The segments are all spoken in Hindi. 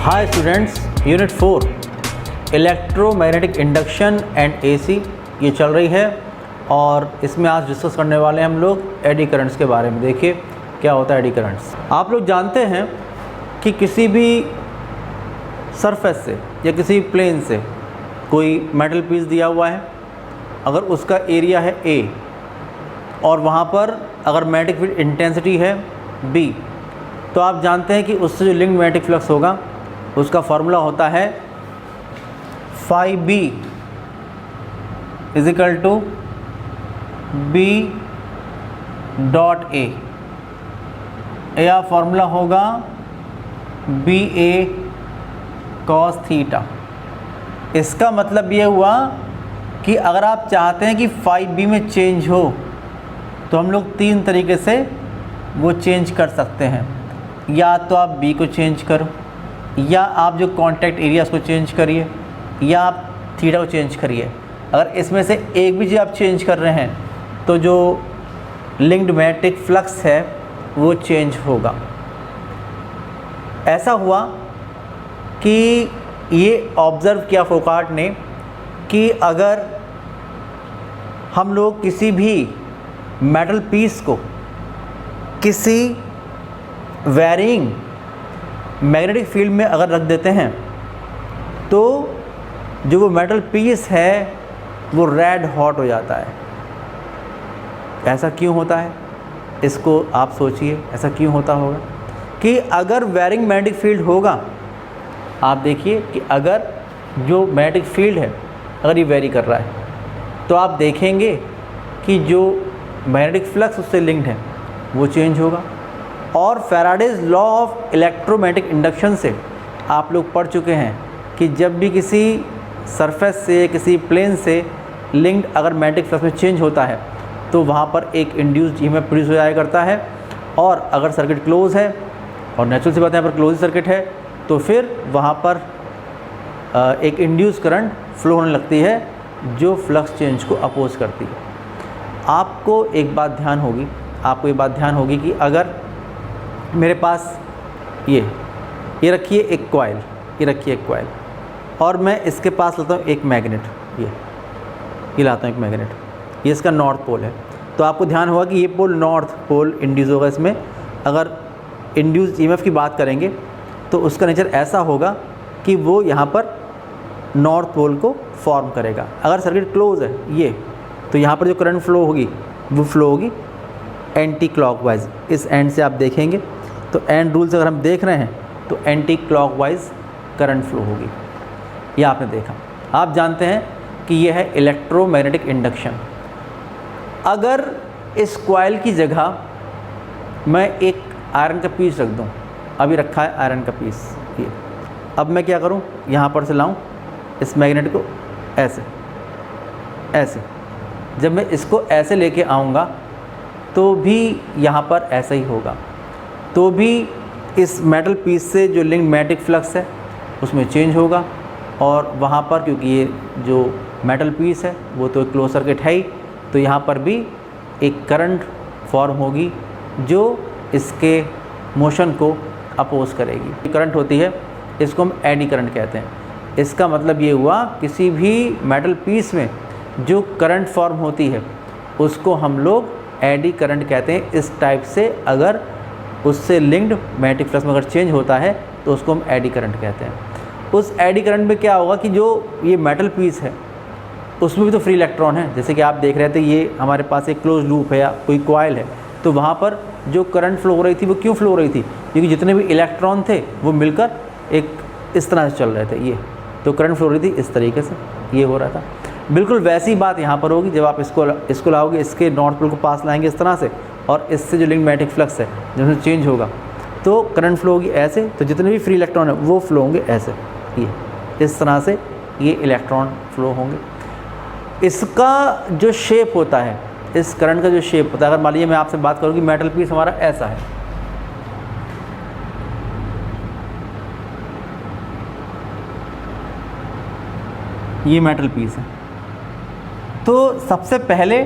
Hi students, unit 4 electromagnetic induction and AC ये चल रही है और इसमें आज डिस्कस करने वाले हैं हम लोग एडी करंट्स के बारे में। देखिए क्या होता है एडी करंट्स। आप लोग जानते हैं कि किसी भी सरफेस से या किसी प्लेन से कोई मेटल पीस दिया हुआ है, अगर उसका एरिया है A और वहाँ पर अगर मैग्नेटिक फील्ड इंटेंसिटी है B, तो आप जानते हैं कि उससे जो लिंक्ड मैग्नेटिक फ्लक्स होगा उसका फॉर्मूला होता है phi B is equal to B dot A, या फॉर्मूला होगा BA cos थीटा। इसका मतलब ये हुआ कि अगर आप चाहते हैं कि फाई B में चेंज हो तो हम लोग तीन तरीके से वो चेंज कर सकते हैं। या तो आप B को चेंज करो, या आप जो कांटेक्ट एरिया उसको चेंज करिए, या आप थीटा को चेंज करिए। अगर इसमें से एक भी चीज़ आप चेंज कर रहे हैं तो जो लिंक्ड मैग्नेटिक फ्लक्स है वो चेंज होगा। ऐसा हुआ कि ये ऑब्ज़र्व किया फोकार्ट ने कि अगर हम लोग किसी भी मेटल पीस को किसी वैरिंग मैग्नेटिक फील्ड में अगर रख देते हैं तो जो वो मेटल पीस है वो रेड हॉट हो जाता है। ऐसा क्यों होता है, इसको आप सोचिए, ऐसा क्यों होता होगा कि अगर वैरिंग मैग्नेटिक फील्ड होगा, आप देखिए कि अगर जो मैग्नेटिक फील्ड है अगर ये वेरी कर रहा है तो आप देखेंगे कि जो मैग्नेटिक फ्लक्स उससे लिंक्ड है वो चेंज होगा। और Faraday's law of electromagnetic induction से आप लोग पढ़ चुके हैं कि जब भी किसी सरफेस से किसी प्लेन से लिंक्ड अगर मैग्नेटिक फ्लक्स में चेंज होता है तो वहाँ पर एक इंड्यूस्ड ईएमएफ प्रोड्यूस हो जाया करता है। और अगर सर्किट क्लोज है, और नेचुरल सी बात है यहाँ पर क्लोज सर्किट है, तो फिर वहाँ पर एक इंड्यूस करंट फ्लो होने लगती है जो फ्लक्स चेंज को अपोज करती है। आपको एक बात ध्यान होगी कि अगर मेरे पास ये रखिए एक कॉइल, और मैं इसके पास लाता हूँ एक मैग्नेट, ये लाता हूँ एक मैग्नेट, ये इसका नॉर्थ पोल है, तो आपको ध्यान होगा कि ये पोल नॉर्थ पोल इंड्यूस होगा। इसमें अगर इंड्यूस ईएमएफ की बात करेंगे तो उसका नेचर ऐसा होगा कि वो यहाँ पर नॉर्थ पोल को फॉर्म करेगा। अगर सर्किट क्लोज है ये, तो यहाँ पर जो करंट फ्लो होगी वो फ्लो होगी एंटी क्लॉकवाइज। इस एंड से आप देखेंगे तो एंड रूल से अगर हम देख रहे हैं तो एंटी क्लॉकवाइज करंट फ्लो होगी। ये आपने देखा। आप जानते हैं कि यह है इलेक्ट्रोमैग्नेटिक इंडक्शन। अगर इस कॉइल की जगह मैं एक आयरन का पीस रख दूं, अभी रखा है आयरन का पीस ये, अब मैं क्या करूं, यहाँ पर से लाऊं इस मैग्नेट को ऐसे, जब मैं इसको ऐसे लेके आऊँगा तो भी यहाँ पर ऐसा ही होगा, तो भी इस मेटल पीस से जो लिंक्ड मैग्नेटिक फ्लक्स है उसमें चेंज होगा। और वहाँ पर क्योंकि ये जो मेटल पीस है वो तो एक क्लोज सर्किट है ही, तो यहाँ पर भी एक करंट फॉर्म होगी जो इसके मोशन को अपोज करेगी। करंट होती है, इसको हम एडी करंट कहते हैं। इसका मतलब ये हुआ किसी भी मेटल पीस में जो करंट फॉर्म होती है उसको हम लोग एडी करंट कहते हैं। इस टाइप से अगर उससे लिंक्ड मैग्नेटिक फ्लक्स में अगर चेंज होता है तो उसको हम एडी करंट कहते हैं। उस एडी करंट में क्या होगा कि जो ये मेटल पीस है उसमें भी तो फ्री इलेक्ट्रॉन है, जैसे कि आप देख रहे थे ये हमारे पास एक क्लोज लूप है या कोई कॉइल है, तो वहाँ पर जो करंट फ्लो हो रही थी वो क्यों फ्लो हो रही थी, क्योंकि जितने भी इलेक्ट्रॉन थे वो मिलकर एक इस तरह से चल रहे थे, ये तो करंट फ्लो हो रही थी इस तरीके से, ये हो रहा था। बिल्कुल वैसी बात यहाँ पर होगी जब आप इसको लाओगे, इसके नॉर्थ पोल को पास लाएंगे इस तरह से, और इससे जो लिंक्ड मैग्नेटिक फ्लक्स है जब से चेंज होगा तो करंट फ्लो होगी ऐसे, तो जितने भी फ्री इलेक्ट्रॉन है वो फ्लो होंगे ऐसे, ये इस तरह से ये इलेक्ट्रॉन फ्लो होंगे। इसका जो शेप होता है, इस करंट का जो शेप होता है, अगर मान लीजिए मैं आपसे बात करूँ कि मेटल पीस हमारा ऐसा है, ये मेटल पीस है, तो सबसे पहले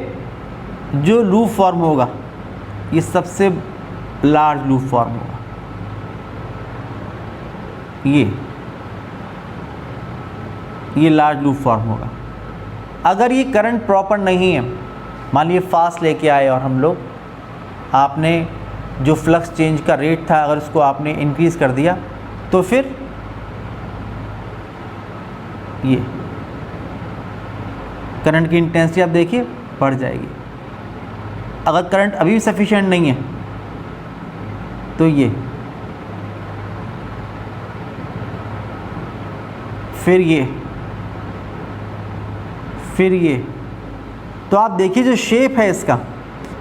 जो लूप फॉर्म होगा ये सबसे लार्ज लूप फॉर्म होगा, ये लार्ज लूप फॉर्म होगा। अगर ये करंट प्रॉपर नहीं है, मान लीजिए फास्ट लेके आए और हम लोग, आपने जो फ्लक्स चेंज का रेट था अगर उसको आपने इंक्रीज़ कर दिया, तो फिर ये करंट की इंटेंसिटी आप देखिए बढ़ जाएगी। अगर करंट अभी भी सफिशिएंट नहीं है तो ये, फिर ये, फिर ये। तो आप देखिए जो शेप है इसका,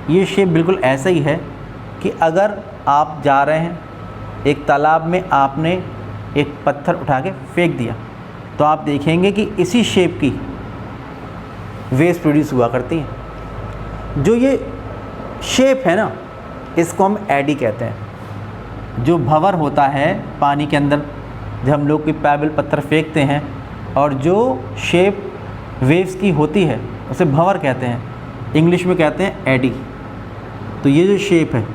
ये शेप बिल्कुल ऐसा ही है कि अगर आप जा रहे हैं एक तालाब में, आपने एक पत्थर उठा के फेंक दिया, तो आप देखेंगे कि इसी शेप की वेव्स प्रोड्यूस हुआ करती हैं। जो ये शेप है ना, इसको हम एडी कहते हैं। जो भंवर होता है पानी के अंदर, जब हम लोग कोई पैबल पत्थर फेंकते हैं और जो शेप वेव्स की होती है उसे भंवर कहते हैं, इंग्लिश में कहते हैं एडी। तो ये जो शेप है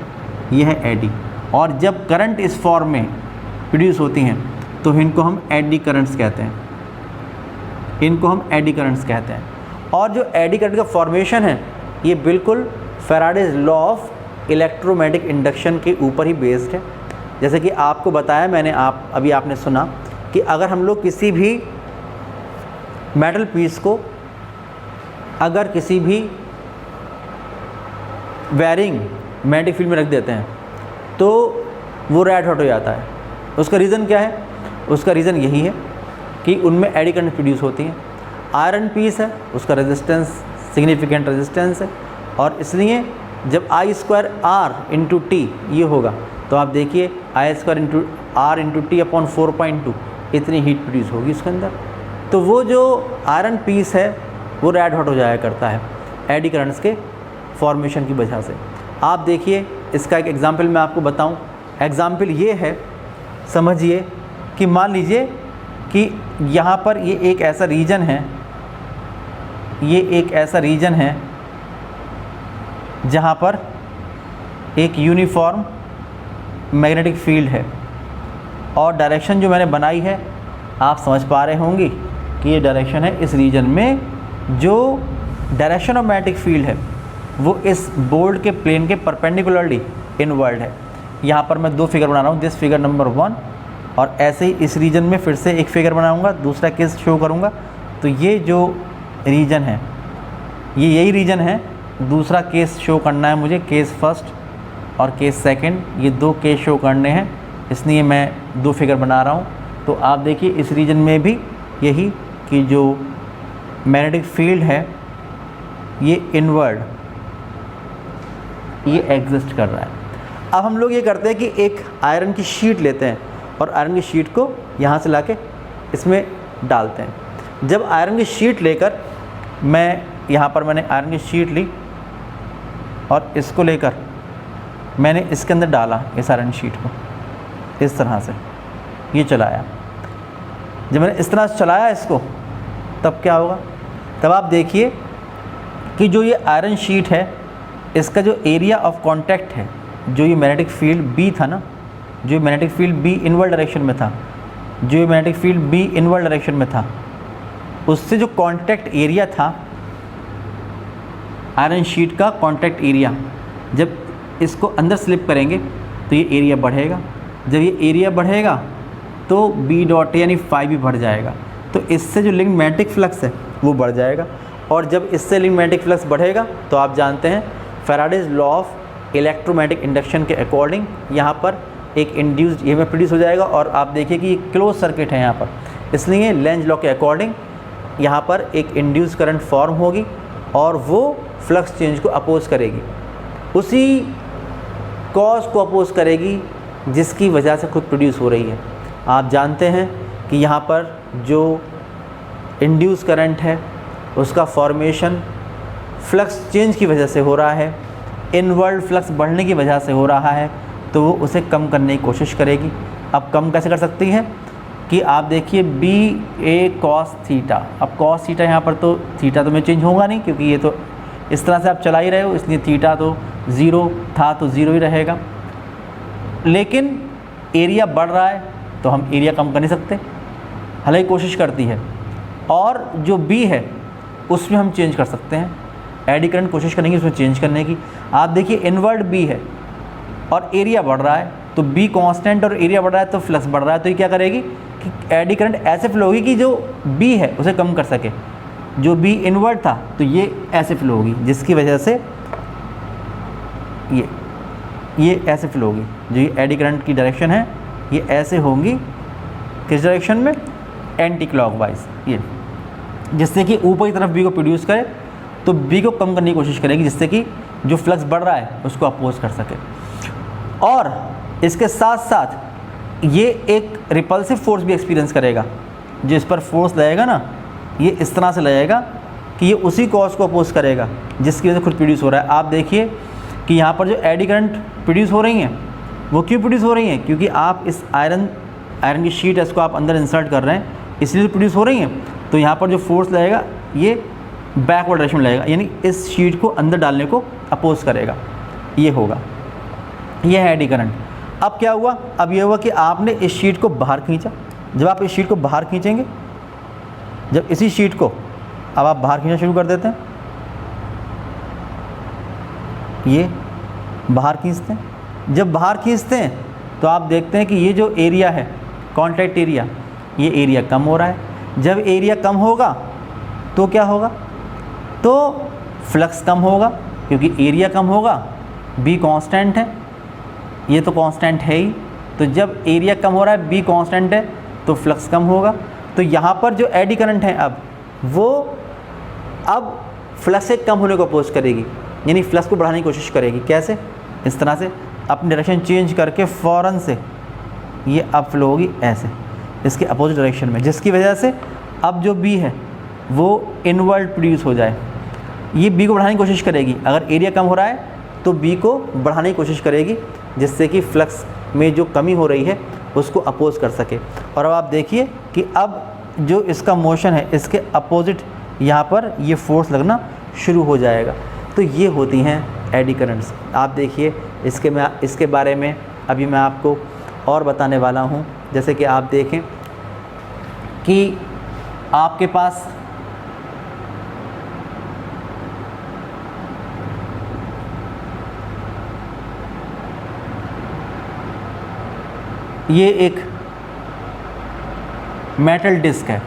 ये है एडी, और जब करंट इस फॉर्म में प्रोड्यूस होती हैं तो इनको हम एडी करंट्स कहते हैं, इनको हम एडी करंट्स कहते हैं। और जो एडी करंट का फॉर्मेशन है ये बिल्कुल Faraday's law of electromagnetic induction के ऊपर ही बेस्ड है। जैसे कि आपको बताया मैंने, अभी आपने सुना कि अगर हम लोग किसी भी मेटल पीस को अगर किसी भी वायरिंग मैग्नेटिक फील्ड में रख देते हैं तो वो रेड हॉट हो जाता है। उसका रीज़न क्या है? उसका रीज़न यही है कि उनमें एडी करंट प्रोड्यूस होती हैं। आयरन पीस है, उसका रेजिस्टेंस सिग्निफिकेंट रेजिस्टेंस है, और इसलिए जब I square R into T ये होगा तो आप देखिए I square into R into T upon 4.2 इतनी हीट प्रोड्यूस होगी उसके अंदर। तो वो जो आयरन पीस है वो रेड हॉट हो जाया करता है एडी करंट्स के फॉर्मेशन की वजह से। आप देखिए इसका एक एग्ज़ाम्पल मैं आपको बताऊं। एग्ज़ाम्पल ये है, समझिए कि मान लीजिए कि यहाँ पर ये एक ऐसा रीजन है, ये एक ऐसा रीजन है जहाँ पर एक यूनिफॉर्म मैग्नेटिक फील्ड है, और डायरेक्शन जो मैंने बनाई है आप समझ पा रहे होंगे कि ये डायरेक्शन है इस रीजन में। जो डायरेक्शन ऑफ मैग्नेटिक फील्ड है वो इस बोर्ड के प्लेन के परपेंडिकुलरली इनवर्ड है। यहाँ पर मैं दो फिगर बना रहा हूँ, दिस फिगर नंबर 1, और ऐसे ही इस रीजन में फिर से एक फिगर बनाऊँगा, दूसरा केस शो करूँगा। तो ये जो रीजन है ये यही रीजन है। दूसरा केस शो करना है मुझे, केस फर्स्ट और केस सेकंड, ये दो केस शो करने हैं, इसलिए मैं दो फिगर बना रहा हूँ। तो आप देखिए इस रीजन में भी यही कि जो मैग्नेटिक फील्ड है ये इनवर्ड ये एग्जिस्ट कर रहा है। अब हम लोग ये करते हैं कि एक आयरन की शीट लेते हैं और आयरन की शीट को यहाँ से लाके इसमें डालते हैं। जब आयरन की शीट लेकर मैं यहाँ पर मैंने आयरन की शीट ली और इसको लेकर मैंने इसके अंदर डाला इस आयरन शीट को, इस तरह से ये चलाया। जब मैंने इस तरह से चलाया इसको, तब क्या होगा? तब आप देखिए कि जो ये आयरन शीट है इसका जो एरिया ऑफ कांटेक्ट है, जो ये मैग्नेटिक फील्ड बी था ना, जो magnetic field B inward direction में था, जो ये magnetic field B inward direction में था, उससे जो कांटेक्ट एरिया था आयरन शीट का कांटेक्ट एरिया, जब इसको अंदर स्लिप करेंगे तो ये एरिया बढ़ेगा। जब ये एरिया बढ़ेगा तो बी डॉट यानी फाई भी बढ़ जाएगा। तो इससे जो लिंक मैग्नेटिक फ्लक्स है वो बढ़ जाएगा, और जब इससे लिंक मैग्नेटिक फ्लक्स बढ़ेगा तो आप जानते हैं Faraday's law of electromagnetic induction के अकॉर्डिंग यहाँ पर एक इंड्यूस्ड ईएमएफ प्रोड्यूस हो जाएगा। और आप देखिए कि ये क्लोज सर्किट है यहाँ पर, इसलिए लेंज लॉ के अकॉर्डिंग यहाँ पर एक इंड्यूस करंट फॉर्म होगी और वो फ्लक्स चेंज को अपोज करेगी, उसी कॉज को अपोज करेगी जिसकी वजह से खुद प्रोड्यूस हो रही है। आप जानते हैं कि यहाँ पर जो इंड्यूस करंट है उसका फॉर्मेशन फ्लक्स चेंज की वजह से हो रहा है, इनवर्ड फ्लक्स बढ़ने की वजह से हो रहा है, तो वो उसे कम करने की कोशिश करेगी। अब कम कैसे कर सकती है कि आप देखिए बी ए कॉस थीटा। अब कॉस थीटा यहाँ पर तो थीटा तो में चेंज होगा नहीं, क्योंकि ये तो इस तरह से आप चला ही रहे हो, इसलिए थीटा तो ज़ीरो था तो ज़ीरो ही रहेगा। लेकिन एरिया बढ़ रहा है तो हम एरिया कम कर नहीं सकते, हालांकि कोशिश करती है। और जो बी है उसमें हम चेंज कर सकते हैं, एडी करंट कोशिश करेंगे उसमें चेंज करने की। आप देखिए इनवर्ट बी है और एरिया बढ़ रहा है, तो बी कांस्टेंट और एरिया बढ़ रहा है तो फ्लक्स बढ़ रहा है, तो ये क्या करेगी कि एडी करंट ऐसे फ्लो होगी कि जो बी है उसे कम कर सके। जो बी इनवर्ट था तो ये ऐसे फ्लो होगी, जिसकी वजह से ये ऐसे फ्लो होगी। जो ये एडी करंट की डायरेक्शन है ये ऐसे होंगी, किस डायरेक्शन में, एंटी क्लॉकवाइज, ये, जिससे कि ऊपर की तरफ बी को प्रोड्यूस करे, तो बी को कम करने की कोशिश करेगी, जिससे कि जो फ्लक्स बढ़ रहा है उसको अपोज कर सके। और इसके साथ साथ ये एक रिपल्सिव फोर्स भी एक्सपीरियंस करेगा। जो इस पर फोर्स लगेगा ना, ये इस तरह से लगेगा कि ये उसी कॉज को अपोज करेगा जिसकी वजह से खुद प्रोड्यूस हो रहा है। आप देखिए कि यहाँ पर जो एडी करंट प्रोड्यूस हो रही हैं वो क्यों प्रोड्यूस हो रही हैं, क्योंकि आप इस आयरन की शीट है इसको आप अंदर इंसर्ट कर रहे हैं, इसलिए प्रोड्यूस हो रही हैं। तो यहाँ पर जो फोर्स लगेगा ये बैकवर्ड डायरेक्शन में लगेगा, यानी इस शीट को अंदर डालने को अपोज करेगा, ये होगा, ये है एडी करंट। अब क्या हुआ, अब ये हुआ कि आपने इस शीट को बाहर खींचा। जब आप इस शीट को बाहर खींचेंगे, जब इसी शीट को अब आप बाहर खींचना शुरू कर देते हैं, ये बाहर खींचते हैं। जब बाहर खींचते हैं तो आप देखते हैं कि ये जो एरिया है कॉन्टैक्ट एरिया, ये एरिया कम हो रहा है। जब एरिया कम होगा तो क्या होगा, तो फ्लक्स कम होगा, क्योंकि एरिया कम होगा, बी कांस्टेंट है, ये तो कांस्टेंट है ही। तो जब एरिया कम हो रहा है, बी कांस्टेंट है, तो फ्लक्स कम होगा। तो यहाँ पर जो एडी करंट है अब वो अब फ्लक्स से कम होने को अपोज करेगी, यानी फ्लक्स को बढ़ाने की कोशिश करेगी। कैसे, इस तरह से अपनी डायरेक्शन चेंज करके फ़ौरन से ये अब फ्लो होगी ऐसे इसके अपोजिट डायरेक्शन में, जिसकी वजह से अब जो बी है वो इनवर्ट प्रोड्यूस हो जाए। ये बी को बढ़ाने की कोशिश करेगी, अगर एरिया कम हो रहा है तो बी को बढ़ाने की कोशिश करेगी, जिससे कि फ्लक्स में जो कमी हो रही है उसको अपोज कर सके। और अब आप देखिए कि अब जो इसका मोशन है इसके अपोजिट यहाँ पर ये फोर्स लगना शुरू हो जाएगा। तो ये होती हैं एडी करंट्स। आप देखिए इसके बारे में अभी मैं आपको और बताने वाला हूँ। जैसे कि आप देखें कि आपके पास ये एक मेटल डिस्क है,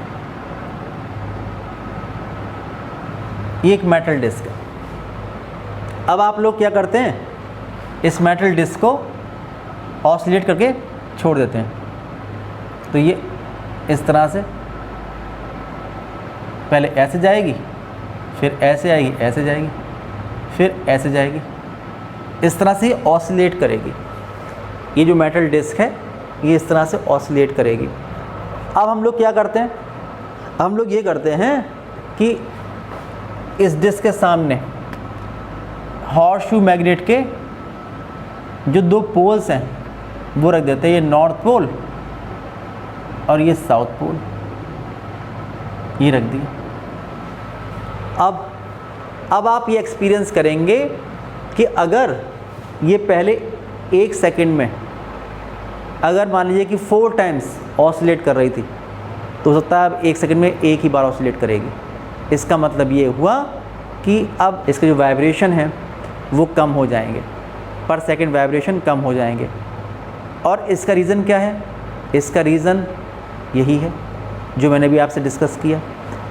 ये एक मेटल डिस्क है। अब आप लोग क्या करते हैं, इस मेटल डिस्क को ऑसिलेट करके छोड़ देते हैं। तो ये इस तरह से पहले ऐसे जाएगी, फिर ऐसे आएगी, ऐसे जाएगी, फिर ऐसे जाएगी, इस तरह से ऑसिलेट करेगी। ये जो मेटल डिस्क है ये इस तरह से ऑसिलेट करेगी। अब हम लोग क्या करते हैं, हम लोग ये करते हैं कि इस डिस्क के सामने हॉर्सशू मैग्नेट के जो दो पोल्स हैं वो रख देते हैं, ये नॉर्थ पोल और ये साउथ पोल, ये रख दिए। अब आप ये एक्सपीरियंस करेंगे कि अगर ये पहले 1 सेकंड में अगर मान लीजिए कि 4 टाइम्स ऑसिलेट कर रही थी, तो हो सकता है अब 1 सेकंड में एक ही बार ऑसिलेट करेगी। इसका मतलब ये हुआ कि अब इसके जो वाइब्रेशन है वो कम हो जाएंगे, पर सेकंड वाइब्रेशन कम हो जाएंगे। और इसका रीज़न क्या है, इसका रीज़न यही है जो मैंने भी आपसे डिस्कस किया।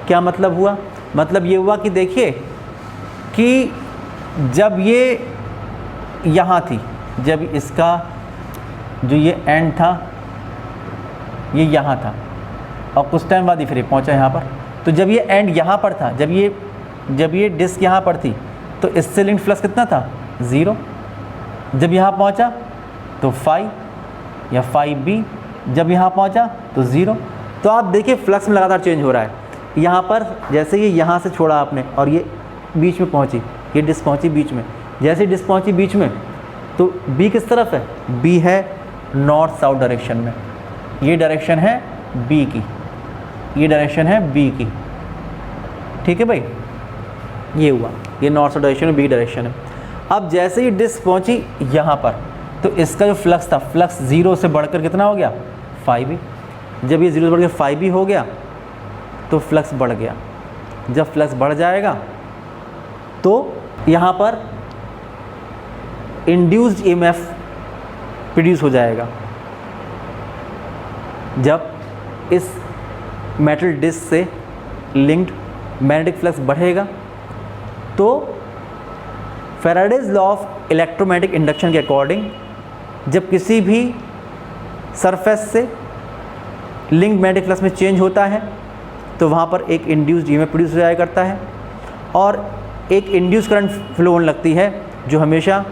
क्या मतलब हुआ, मतलब ये हुआ कि देखिए कि जब ये यहाँ थी, जब इसका जो ये एंड था ये यहाँ था और कुछ टाइम बाद ही फिर पहुँचा यहाँ पर। तो जब ये एंड यहाँ पर था, जब ये डिस्क यहाँ पर थी, तो इससे लिंक फ्लक्स कितना था, 0। जब यहाँ पहुँचा तो फाई या फाई बी, जब यहाँ पहुँचा तो 0। तो आप देखिए फ्लक्स में लगातार चेंज हो रहा है। यहाँ पर जैसे ये यहाँ से छोड़ा आपने और ये बीच में पहुँची, ये डिस्क पहुँची बीच में, जैसे डिस्क पहुँची बीच में तो बी किस तरफ है, बी है नॉर्थ साउथ डायरेक्शन में। ये डायरेक्शन है बी की, ये डायरेक्शन है बी की, ठीक है भाई, ये हुआ, ये नॉर्थ साउथ डायरेक्शन में बी डायरेक्शन है। अब जैसे ही डिस्क पहुंची यहाँ पर, तो इसका जो फ्लक्स था, फ्लक्स 0 से बढ़कर कितना हो गया, 5b। जब ये 0 से बढ़कर 5b हो गया तो फ्लक्स बढ़ गया। जब फ्लक्स बढ़ जाएगा तो यहाँ पर इंड्यूस्ड ईएमएफ प्रोड्यूस हो जाएगा। जब इस मेटल डिस्क से लिंक्ड मैग्नेटिक फ्लक्स बढ़ेगा तो Faraday's law of electromagnetic induction के अकॉर्डिंग जब किसी भी सरफेस से लिंक्ड मैग्नेटिक फ्लक्स में चेंज होता है तो वहाँ पर एक इंड्यूस्ड ईएमएफ प्रोड्यूस हो जाया करता है और एक इंड्यूस करंट फ्लो होने लगती है जो हमेशा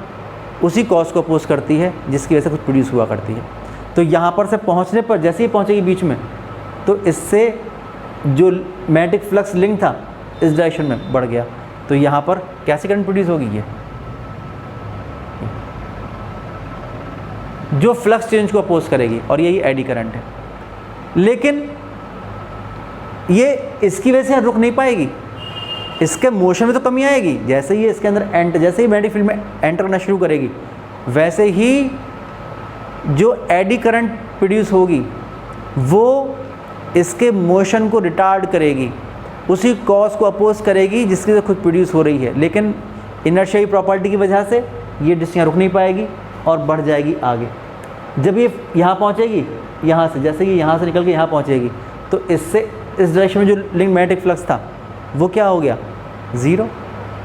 उसी कॉज को अपोज करती है जिसकी वजह से कुछ प्रोड्यूस हुआ करती है। तो यहाँ पर से पहुँचने पर जैसे ही पहुँचेगी बीच में तो इससे जो मैग्नेटिक फ्लक्स लिंक था इस डायरेक्शन में बढ़ गया, तो यहाँ पर कैसी करंट प्रोड्यूस होगी, ये जो फ्लक्स चेंज को अपोज करेगी और यही एडी करंट है। लेकिन ये इसकी वजह से रुक नहीं पाएगी, इसके मोशन में तो कमी आएगी। जैसे ही इसके अंदर जैसे ही मैग्नेटिक फील्ड में एंटर करना शुरू करेगी वैसे ही जो एडी करंट प्रोड्यूस होगी वो इसके मोशन को रिटार्ड करेगी, उसी कॉज को अपोज करेगी जिसकी वजह से खुद प्रोड्यूस हो रही है। लेकिन इनर्शिया प्रॉपर्टी की वजह से ये डिस्क यहाँ रुक नहीं पाएगी और बढ़ जाएगी आगे। जब ये यहाँ पहुँचेगी, यहाँ से जैसे कि यहाँ से निकल के यहाँ पहुँचेगी तो इससे इस डायरेक्शन में जो लिंक मैग्नेटिक फ्लक्स था वो क्या हो गया, ज़ीरो।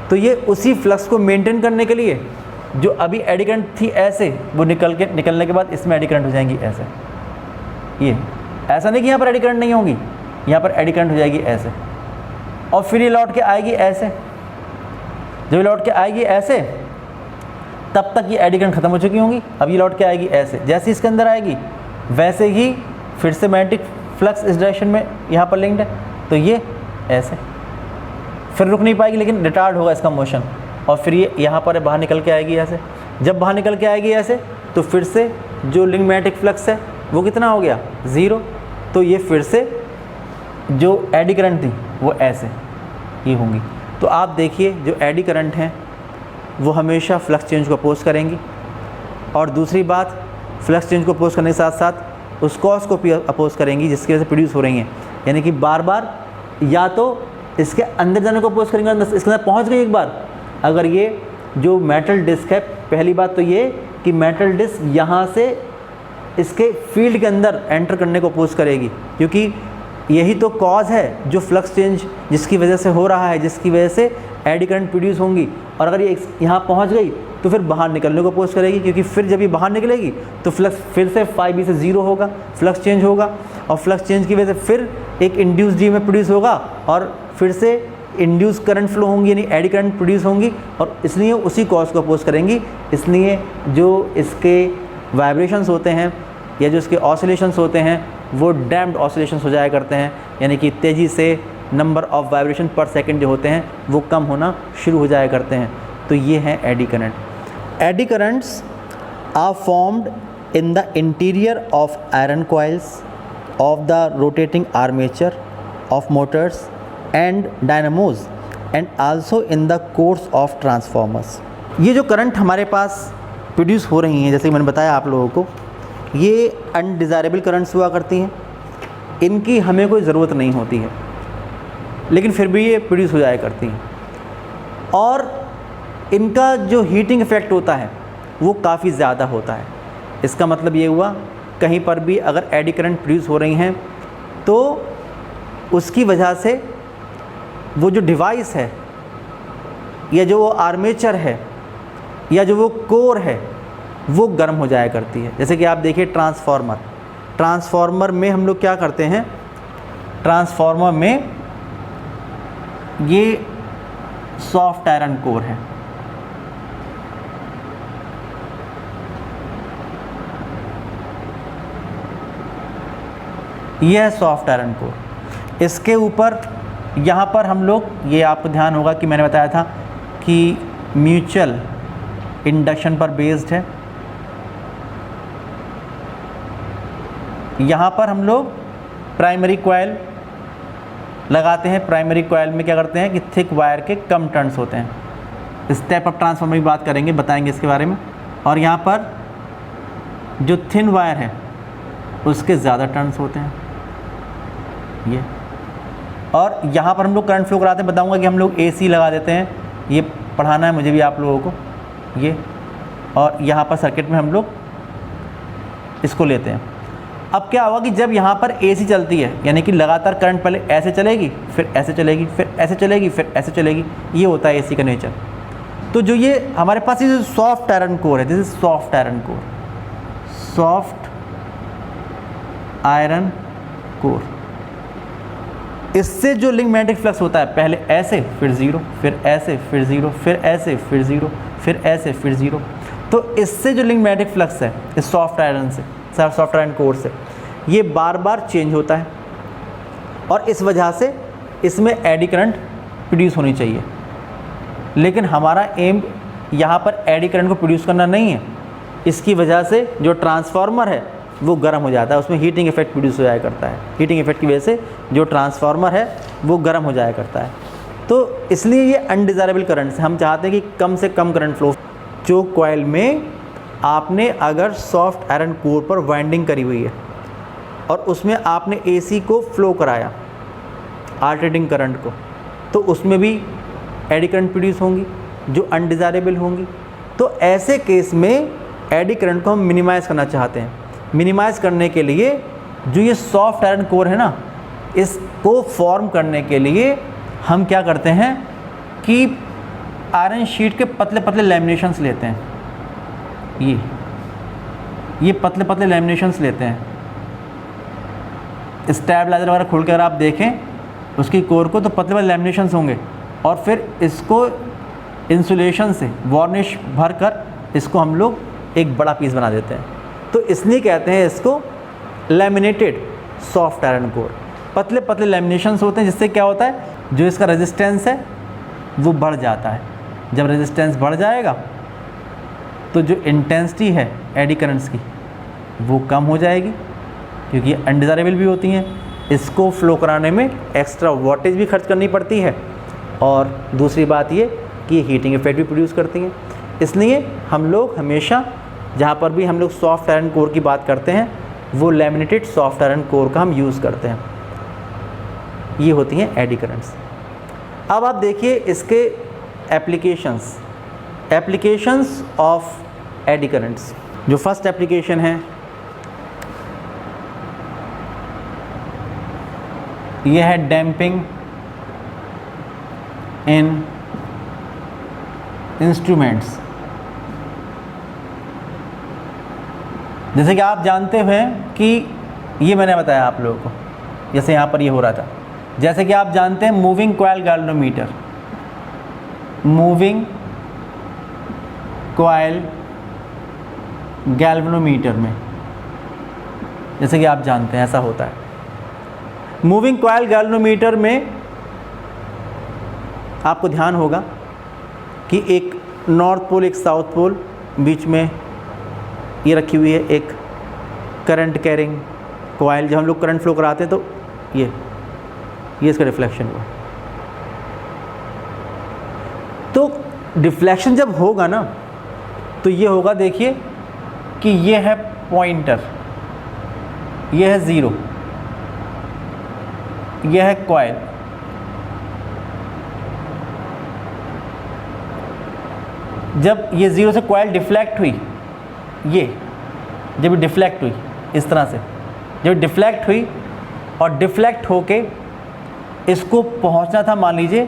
तो ये उसी फ्लक्स को मेंटेन करने के लिए जो अभी एडी करंट थी ऐसे, वो निकलने के बाद इसमें एडी करंट हो जाएंगी ऐसे। ये ऐसा नहीं कि यहाँ पर एडी करंट नहीं होगी, यहाँ पर एडी करंट हो जाएगी ऐसे और फिर ये लौट के आएगी ऐसे। जब ये लौट के आएगी ऐसे तब तक ये एडी करंट खत्म हो चुकी होंगी। अब ये लौट के आएगी ऐसे, जैसे ही इसके अंदर आएगी वैसे ही फिर से मैग्नेटिक फ्लक्स इस डायरेक्शन में यहाँ पर लिंक्ड है तो ये ऐसे, फिर रुक नहीं पाएगी लेकिन रिटार्ड होगा इसका मोशन और फिर ये यहाँ पर बाहर निकल के आएगी ऐसे। जब बाहर निकल के आएगी ऐसे तो फिर से जो लिंक मैग्नेटिक फ्लक्स है वो कितना हो गया, ज़ीरो। तो ये फिर से जो एडी करंट थी वो ऐसे ही होंगी। तो आप देखिए जो एडी करंट हैं वो हमेशा फ्लक्स चेंज को अपोज करेंगी और दूसरी बात फ्लक्स चेंज को अपोज करने के साथ साथ उस कॉज को भी अपोज करेंगी जिसकी वजह से प्रोड्यूस हो रही हैं। यानी कि बार बार या तो इसके अंदर जाने को अपोज करेंगे, इसके अंदर पहुंच गई एक बार। अगर ये जो मेटल डिस्क है, पहली बात तो ये कि मेटल डिस्क यहाँ से इसके फील्ड के अंदर एंटर करने को अपोज करेगी क्योंकि यही तो कॉज है जो फ्लक्स चेंज जिसकी वजह से हो रहा है, जिसकी वजह से एडी करंट प्रोड्यूस होंगी। और अगर ये यहाँ पहुँच गई तो फिर बाहर निकलने को अपोज करेगी क्योंकि फिर जब ये बाहर निकलेगी तो फ्लक्स फिर से फाई से ज़ीरो होगा, फ्लक्स चेंज होगा और फ्लक्स चेंज की वजह से फिर एक इंड्यूस डी में प्रोड्यूस होगा और फिर से इंड्यूस करंट फ्लो होंगी यानी एडी करंट प्रोड्यूस होंगी और इसलिए उसी कॉज को अपोज करेंगी। इसलिए जो इसके वाइब्रेशंस होते हैं या जो इसके ऑसिलेशंस होते हैं वो डैम्प्ड ऑसिलेशंस हो जाया करते हैं, यानी कि तेज़ी से नंबर ऑफ़ वाइब्रेशन पर सेकंड जो होते हैं वो कम होना शुरू हो जाया करते हैं। तो ये हैं eddy current. Eddy currents are formed in the interior of iron coils of the rotating armature of motors and dynamos and also in the cores of transformers. ये जो करंट हमारे पास प्रोड्यूस हो रही हैं, जैसे मैंने बताया आप लोगों को, ये अनडिज़ायरेबल करंट्स हुआ करती हैं, इनकी हमें कोई ज़रूरत नहीं होती है लेकिन फिर भी ये प्रोड्यूस हो जाया करती हैं और इनका जो हीटिंग इफ़ेक्ट होता है वो काफ़ी ज़्यादा होता है। इसका मतलब ये हुआ कहीं पर भी अगर एडी करंट प्रोड्यूस हो रही हैं तो उसकी वजह से वो जो डिवाइस है या जो वो आर्मेचर है या जो वो कोर है वो गर्म हो जाया करती है। जैसे कि आप देखिए ट्रांसफार्मर में हम लोग क्या करते हैं, ट्रांसफार्मर में ये सॉफ्ट आयरन कोर है, यह है सॉफ्ट आयरन कोर। इसके ऊपर यहाँ पर हम लोग, ये आपको ध्यान होगा कि मैंने बताया था कि म्यूचुअल इंडक्शन पर बेस्ड है। यहाँ पर हम लोग प्राइमरी कॉइल लगाते हैं। प्राइमरी कॉइल में क्या करते हैं कि थिक वायर के कम टर्न्स होते हैं। स्टेप अप ट्रांसफार्मर की बात करेंगे, बताएंगे इसके बारे में। और यहाँ पर जो थिन वायर है उसके ज़्यादा टर्न्स होते हैं। ये और यहाँ पर हम लोग करंट फ्लो कराते हैं, बताऊँगा कि हम लोग AC लगा देते हैं, ये पढ़ाना है मुझे भी आप लोगों को ये, और यहाँ पर सर्किट में हम लोग इसको लेते हैं। अब क्या होगा कि जब यहाँ पर AC चलती है, यानी कि लगातार करंट पहले ऐसे चलेगी, फिर ऐसे चलेगी, फिर ऐसे चलेगी, फिर ऐसे चलेगी, ये होता है AC का नेचर। तो जो ये हमारे पास ये सॉफ्ट आयरन कोर है, this is soft iron core, soft iron core, इससे जो लिंक मैग्नेटिक फ्लक्स होता है पहले ऐसे फिर ज़ीरो, फिर ऐसे फिर ज़ीरो, फिर ऐसे फिर ज़ीरो, फिर ऐसे फिर ज़ीरो, तो इससे जो लिंक मैग्नेटिक फ्लक्स है इस सॉफ्ट आयरन से, सॉफ्ट आयरन कोर से, ये बार बार चेंज होता है और इस वजह से इसमें एडी करंट प्रोड्यूस होनी चाहिए। लेकिन हमारा एम यहाँ पर एडी करंट को प्रोड्यूस करना नहीं है, इसकी वजह से जो ट्रांसफार्मर है वो गर्म हो जाता है, उसमें हीटिंग इफेक्ट प्रोड्यूस हो जाया करता है, हीटिंग इफेक्ट की वजह से जो ट्रांसफार्मर है वो गर्म हो जाया करता है। तो इसलिए ये अनडिज़ायरेबल करंट से हम चाहते हैं कि कम से कम करंट फ्लो। जो कॉइल में आपने अगर सॉफ्ट आयरन कोर पर वाइंडिंग करी हुई है और उसमें आपने AC को फ्लो कराया अल्टरनेटिंग करंट को, तो उसमें भी एडी करंट प्रोड्यूस होंगी जो अनडिज़ायरेबल होंगी। तो ऐसे केस में एडी करंट को हम मिनिमाइज़ करना चाहते हैं। मिनिमाइज़ करने के लिए जो ये सॉफ्ट आयरन कोर है ना, इसको फॉर्म करने के लिए हम क्या करते हैं कि आयरन शीट के पतले पतले लैमिनेशंस लेते हैं, ये पतले पतले लैमिनेशंस लेते हैं। स्टेबलाइजर वगैरह खोल कर आप देखें उसकी कोर को, तो पतले पतले लैमिनेशंस होंगे और फिर इसको इंसुलेशन से वार्निश भर कर इसको हम लोग एक बड़ा पीस बना देते हैं। तो इसलिए कहते हैं इसको लैमिनेटेड सॉफ्ट आयरन कोर। पतले पतले लैमिनेशंस होते हैं जिससे क्या होता है, जो इसका रेजिस्टेंस है वो बढ़ जाता है। जब रेजिस्टेंस बढ़ जाएगा तो जो इंटेंसिटी है एडी करंट्स की वो कम हो जाएगी, क्योंकि ये अनडिज़ायरेबल भी होती हैं। इसको फ्लो कराने में एक्स्ट्रा वोल्टेज भी खर्च करनी पड़ती है और दूसरी बात ये कि ये हीटिंग इफेक्ट भी प्रोड्यूस करती हैं। इसलिए हम लोग हमेशा जहाँ पर भी हम लोग सॉफ्ट आयरन कोर की बात करते हैं वो लैमिनेटेड सॉफ्ट आयरन कोर का हम यूज़ करते हैं। ये होती हैं एडी करंट्स। अब आप देखिए इसके एप्लीकेशंस ऑफ एडी करंट्स। जो फर्स्ट एप्लीकेशन है ये है डैम्पिंग इन इंस्ट्रूमेंट्स। जैसे कि आप जानते हैं कि ये मैंने बताया आप लोगों को, जैसे यहाँ पर ये हो रहा था, जैसे कि आप जानते हैं moving coil galvanometer, moving coil galvanometer में जैसे कि आप जानते हैं ऐसा होता है। मूविंग कॉइल गैल्वेनोमीटर में आपको ध्यान होगा कि एक नॉर्थ पोल एक साउथ पोल, बीच में ये रखी हुई है एक करंट कैरिंग कॉइल। जब हम लोग करंट फ्लो कराते हैं तो ये इसका रिफ्लेक्शन हुआ। तो डिफ्लेक्शन जब होगा ना तो ये होगा, देखिए कि ये है पॉइंटर, ये है ज़ीरो, ये है कॉइल। जब ये ज़ीरो से कॉइल डिफ्लेक्ट हुई, ये जब डिफ्लेक्ट हुई इस तरह से, जब डिफ्लेक्ट हुई और डिफ्लेक्ट होके इसको पहुंचना था मान लीजिए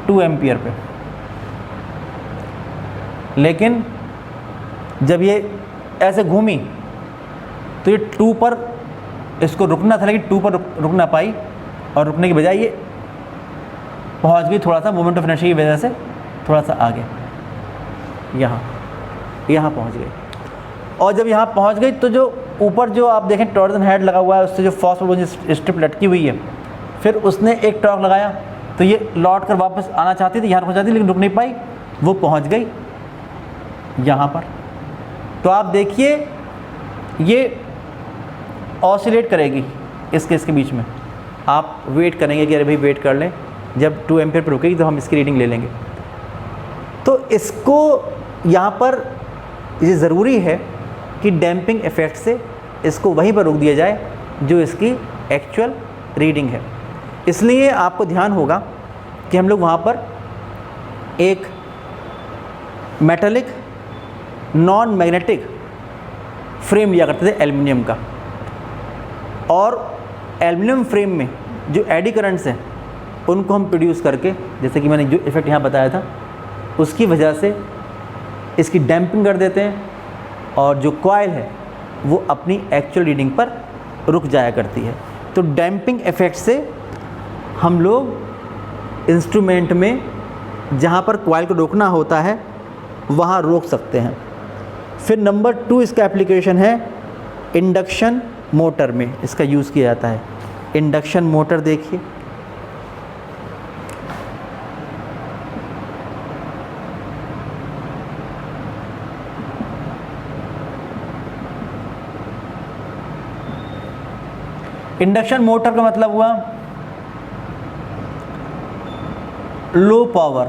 2 एम्पियर पे, लेकिन जब ये ऐसे घूमी तो ये 2 पर इसको रुकना था, लेकिन 2 पर रुक ना पाई और रुकने की बजाय ये पहुंच गई थोड़ा सा मोमेंट ऑफ इनर्शिया की वजह से थोड़ा सा आगे, यहाँ पहुंच गई। और जब यहाँ पहुंच गई तो जो ऊपर जो आप देखें टॉर्जन हेड लगा हुआ है, उससे जो फॉस्फोर स्ट्रिप लटकी हुई है, फिर उसने एक टॉर्क लगाया तो ये लौट कर वापस आना चाहती थी, यहाँ पहुँच जाती, लेकिन रुक नहीं पाई, वो पहुँच गई यहाँ पर। तो आप देखिए ये ऑसिलेट करेगी इसके बीच में। आप वेट करेंगे कि अरे भाई वेट कर लें, जब 2 एम्पियर पर रुकेगी तो हम इसकी रीडिंग ले लेंगे। तो इसको यहाँ पर ये ज़रूरी है कि डैम्पिंग इफ़ेक्ट से इसको वहीं पर रोक दिया जाए जो इसकी एक्चुअल रीडिंग है। इसलिए आपको ध्यान होगा कि हम लोग वहाँ पर एक मेटालिक नॉन मैग्नेटिक फ्रेम लिया करते थे एल्युमिनियम का, और एल्युमिनियम फ्रेम में जो एडी करंट्स हैं उनको हम प्रोड्यूस करके, जैसे कि मैंने जो इफ़ेक्ट यहाँ बताया था, उसकी वजह से इसकी डैम्पिंग कर देते हैं और जो कॉइल है वो अपनी एक्चुअल रीडिंग पर रुक जाया करती है। तो डैम्पिंग इफ़ेक्ट से हम लोग इंस्ट्रूमेंट में जहाँ पर कॉइल को रोकना होता है वहाँ रोक सकते हैं। फिर नंबर 2 इसका एप्लीकेशन है इंडक्शन मोटर में, इसका यूज़ किया जाता है। इंडक्शन मोटर देखिए, इंडक्शन मोटर का मतलब हुआ low power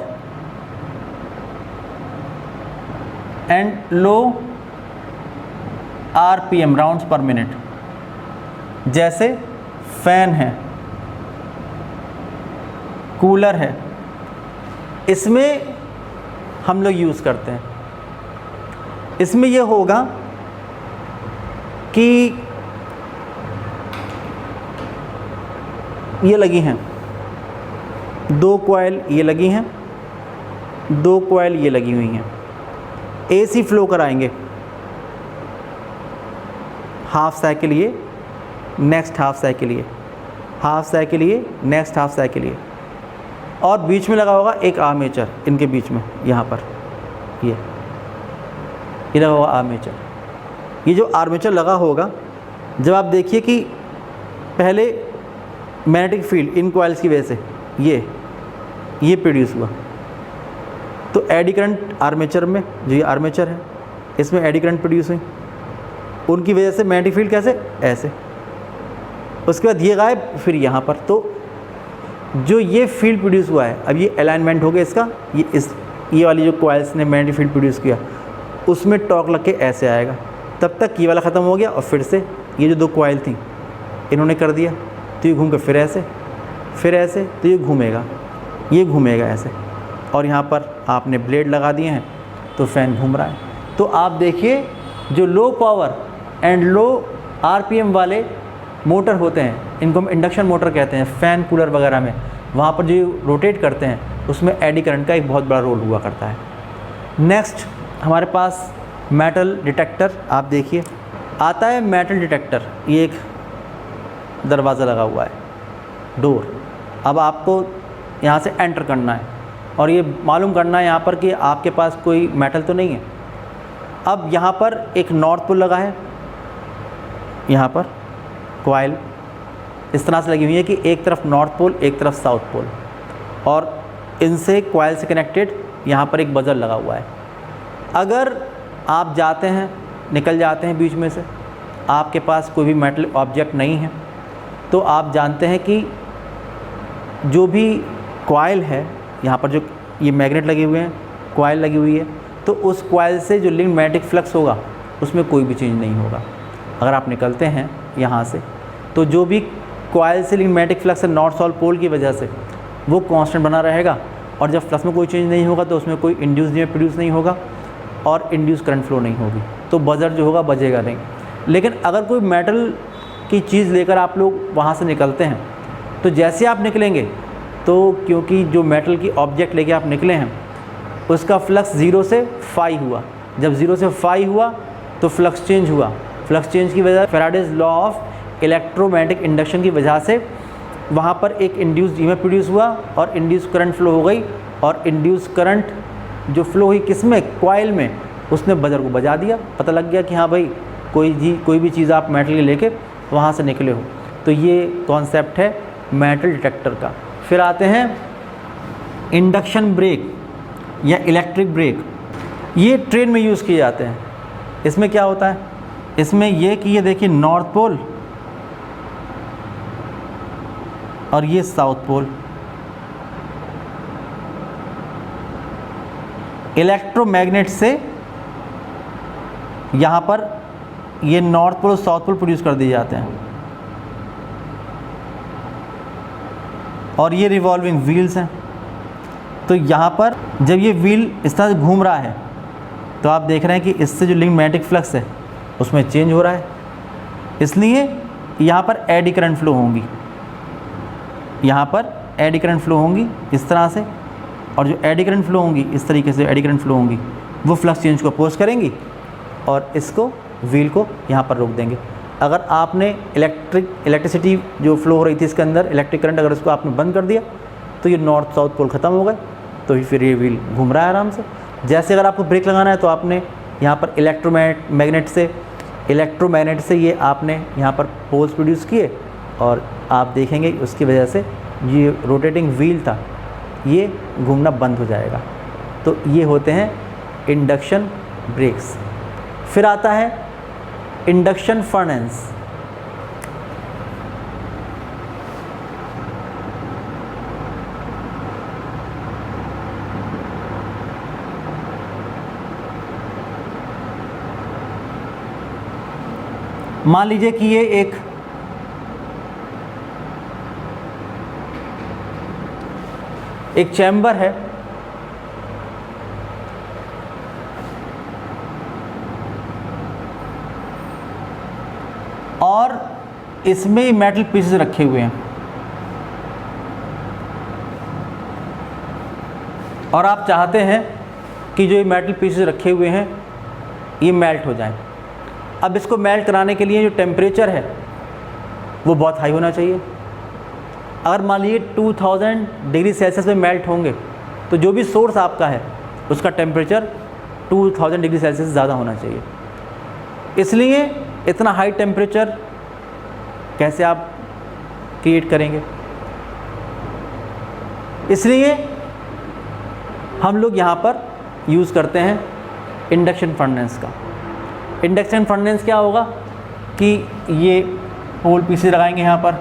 and low RPM rounds पर मिनट, जैसे फैन है, कूलर है, इसमें हम लोग यूज़ करते हैं। इसमें यह होगा कि ये लगी हैं 2 कॉइल, ये लगी हैं 2 कॉइल, ये लगी हुई हैं, एसी फ्लो कराएंगे, हाफ साइकिल ये, नेक्स्ट हाफ साइकिल ये, हाफ साइकिल ये, नेक्स्ट हाफ साइकिल ये, और बीच में लगा होगा एक आर्मेचर, इनके बीच में यहाँ पर ये लगा होगा आर्मेचर। ये जो आर्मेचर लगा होगा, जब आप देखिए कि पहले मैग्नेटिक फील्ड इन कॉइल्स की वजह से ये प्रोड्यूस हुआ, तो एडी करंट आर्मेचर में, जो ये आर्मेचर है इसमें एडी करंट प्रोड्यूस हुई, उनकी वजह से मैग्नेटिक फील्ड कैसे, ऐसे, उसके बाद ये गायब, फिर यहाँ पर। तो जो ये फील्ड प्रोड्यूस हुआ है, अब ये अलाइनमेंट हो गया इसका, ये वाली जो कॉइल्स ने मैग्नेटिक फील्ड प्रोड्यूस किया उसमें टॉर्क लग के ऐसे आएगा, तब तक ये वाला ख़त्म हो गया, और फिर से ये जो 2 कॉइल थी इन्होंने कर दिया, तो ये घूम कर फिर ऐसे, तो ये घूमेगा ऐसे, और यहाँ पर आपने ब्लेड लगा दिए हैं तो फ़ैन घूम रहा है। तो आप देखिए जो low power and low RPM वाले मोटर होते हैं, इनको हम इंडक्शन मोटर कहते हैं, फ़ैन कूलर वगैरह में, वहाँ पर जो रोटेट करते हैं उसमें एडी करंट का एक बहुत बड़ा रोल हुआ करता है। नेक्स्ट हमारे पास मेटल डिटेक्टर, आप देखिए आता है मेटल डिटेक्टर, ये एक दरवाज़ा लगा हुआ है, डोर। अब आपको यहाँ से एंटर करना है और ये मालूम करना है यहाँ पर कि आपके पास कोई मेटल तो नहीं है। अब यहाँ पर एक नॉर्थ पोल लगा है, यहाँ पर कॉइल इस तरह से लगी हुई है कि एक तरफ नॉर्थ पोल, एक तरफ साउथ पोल, और इनसे कॉइल से कनेक्टेड यहाँ पर एक बजर लगा हुआ है। अगर आप जाते हैं, निकल जाते हैं बीच में से, आपके पास कोई भी मेटल ऑब्जेक्ट नहीं है, तो आप जानते हैं कि जो भी कॉइल है, यहाँ पर जो ये मैग्नेट लगे हुए हैं, कॉइल लगी हुई है, तो उस कॉइल से जो लिंक मैग्नेटिक फ्लक्स होगा उसमें कोई भी चेंज नहीं होगा। अगर आप निकलते हैं यहाँ से, तो जो भी कॉइल से लिंक मैग्नेटिक फ्लक्स है नॉर्थ साउथ पोल की वजह से, वो कांस्टेंट बना रहेगा, और जब फ्लक्स में कोई चेंज नहीं होगा तो उसमें कोई इंड्यूस ईएमएफ प्रोड्यूस नहीं होगा और इंड्यूस करंट फ्लो नहीं होगी, तो बजर जो होगा बजेगा नहीं। लेकिन अगर कोई मेटल की चीज़ लेकर आप लोग वहाँ से निकलते हैं, तो जैसे आप निकलेंगे, तो क्योंकि जो मेटल की ऑब्जेक्ट लेके आप निकले हैं उसका फ्लक्स 0 से फाई हुआ, जब 0 से फाई हुआ तो फ्लक्स चेंज हुआ। फ्लक्स चेंज की वजह Faraday's law of electromagnetic induction की वजह से वहाँ पर एक इंड्यूस्ड ईएमएफ प्रोड्यूस हुआ और इंड्यूस करंट फ्लो हो गई, और इंड्यूस करंट जो फ्लो हुई किसमें, कॉइल में, उसने बजर को बजा दिया। पता लग गया कि हाँ भाई कोई भी चीज़ आप मेटल के लेके वहाँ से निकले हो। तो ये कॉन्सेप्ट है मेटल डिटेक्टर का। फिर आते हैं इंडक्शन ब्रेक या इलेक्ट्रिक ब्रेक, ये ट्रेन में यूज़ किए जाते हैं। इसमें क्या होता है, इसमें ये कि ये देखिए नॉर्थ पोल और ये साउथ पोल, इलेक्ट्रोमैग्नेट से यहाँ पर ये नॉर्थ पोल और साउथ पोल प्रोड्यूस कर दिए जाते हैं। और ये रिवॉल्विंग व्हील्स हैं। तो यहाँ पर जब ये व्हील इस तरह से घूम रहा है तो आप देख रहे हैं कि इससे जो लिंक मैग्नेटिक फ्लक्स है उसमें चेंज हो रहा है, इसलिए यहाँ पर एडी करंट फ्लो होंगी, यहाँ पर एडी करंट फ्लो होंगी इस तरह से, और जो एडी करंट फ्लो होंगी इस तरीके से एडी करंट फ्लो होंगी वो फ्लक्स चेंज को अपोज करेंगी और इसको व्हील को यहाँ पर रोक देंगे। अगर आपने इलेक्ट्रिसिटी जो फ्लो हो रही थी इसके अंदर, इलेक्ट्रिक करंट अगर इसको आपने बंद कर दिया तो ये नॉर्थ साउथ पोल ख़त्म हो गए, तो फिर ये व्हील घूम रहा है आराम से। जैसे अगर आपको ब्रेक लगाना है तो आपने यहाँ पर इलेक्ट्रोमैग्नेट से ये आपने यहाँ पर पोल्स प्रोड्यूस किए और आप देखेंगे उसकी वजह से ये रोटेटिंग व्हील था ये घूमना बंद हो जाएगा। तो ये होते हैं इंडक्शन ब्रेक्स। फिर आता है इंडक्शन फर्नेस। मान लीजिए कि ये एक चैम्बर है और इसमें मेटल पीसेस रखे हुए हैं और आप चाहते हैं कि जो ये मेटल पीसेस रखे हुए हैं ये मेल्ट हो जाएं। अब इसको मेल्ट कराने के लिए जो टेम्परेचर है वो बहुत हाई होना चाहिए। अगर मान लीजिए 2000 डिग्री सेल्सियस में मेल्ट होंगे तो जो भी सोर्स आपका है उसका टेम्परेचर 2000 डिग्री सेल्सियस से ज़्यादा होना चाहिए। इसलिए इतना हाई टेम्परेचर कैसे आप क्रिएट करेंगे, इसलिए हम लोग यहाँ पर यूज़ करते हैं इंडक्शन फर्नेस का। इंडक्शन फर्नेस क्या होगा कि ये पोल पीसेस लगाएंगे यहाँ पर,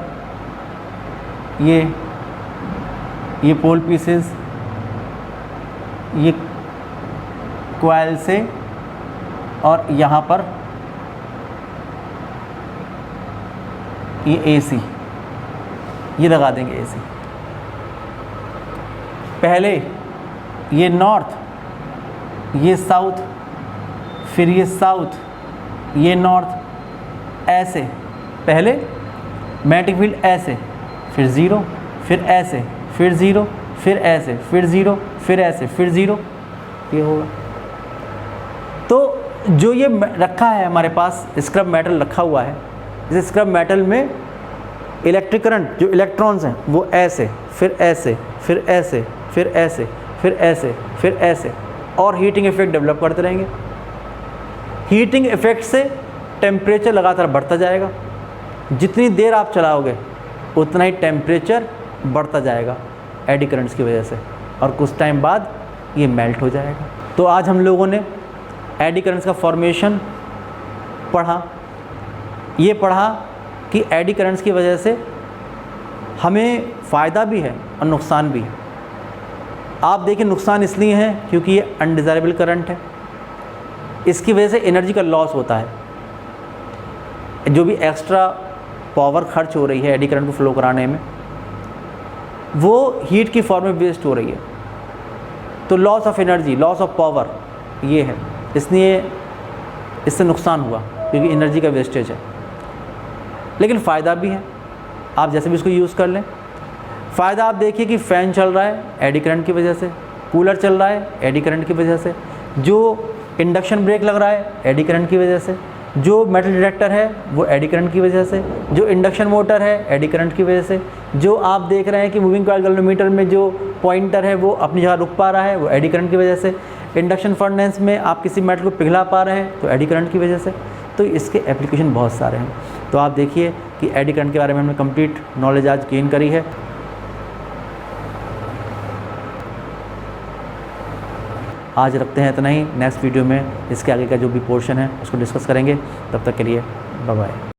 ये पोल पीसेस ये कॉइल से, और यहाँ पर ये एसी ये लगा देंगे। एसी पहले ये नॉर्थ, ये साउथ, फिर ये साउथ, ये नॉर्थ, ऐसे पहले मैग्नेटिक फील्ड ऐसे, फिर ज़ीरो, फिर ऐसे, फिर ज़ीरो, फिर ऐसे, फिर ज़ीरो, फिर ऐसे, फिर ज़ीरो, ये होगा। तो जो ये रखा है हमारे पास स्क्रब मेटल रखा हुआ है, इस स्क्रब मेटल में इलेक्ट्रिक करंट जो इलेक्ट्रॉन्स हैं वो ऐसे, फिर ऐसे, फिर ऐसे, फिर ऐसे, फिर ऐसे, फिर ऐसे, और हीटिंग इफेक्ट डेवलप करते रहेंगे। हीटिंग इफेक्ट से टेम्परेचर लगातार बढ़ता जाएगा। जितनी देर आप चलाओगे उतना ही टेम्परेचर बढ़ता जाएगा एडी करंट्स की वजह से, और कुछ टाइम बाद ये मेल्ट हो जाएगा। तो आज हम लोगों ने एडी करंट्स का फॉर्मेशन पढ़ा। ये पढ़ा कि एडी करंट्स की वजह से हमें फ़ायदा भी है और नुकसान भी है। आप देखिए नुकसान इसलिए है क्योंकि ये अनडिज़ायरेबल करंट है, इसकी वजह से एनर्जी का लॉस होता है। जो भी एक्स्ट्रा पावर खर्च हो रही है एडी करंट को फ्लो कराने में वो हीट की फॉर्म में वेस्ट हो रही है। तो loss of energy, loss of power ये है, इसलिए इससे नुकसान हुआ क्योंकि एनर्जी का वेस्टेज है। लेकिन फ़ायदा भी है, आप जैसे भी इसको यूज़ कर लें। फ़ायदा आप देखिए कि फ़ैन चल रहा है एडी करंट की वजह से, कूलर चल रहा है एडी करंट की वजह से, जो इंडक्शन ब्रेक लग रहा है एडी करंट की वजह से, जो मेटल डिटेक्टर है वो एडी करंट की वजह से, जो इंडक्शन मोटर है एडी करंट की वजह से, जो आप देख रहे हैं कि मूविंग कॉइल गैल्वेनोमीटर में जो पॉइंटर है वो अपनी जगह रुक पा रहा है वो एडी करंट की वजह से, इंडक्शन फर्नेस में आप किसी मेटल को पिघला पा रहे हैं तो एडी करंट की वजह से। तो इसके एप्लीकेशन बहुत सारे हैं। तो आप देखिए कि एडी करंट के बारे में हमने कंप्लीट नॉलेज आज गेन करी है। आज रखते हैं इतना ही। नेक्स्ट वीडियो में इसके आगे का जो भी पोर्शन है उसको डिस्कस करेंगे। तब तक के लिए बाय बाय।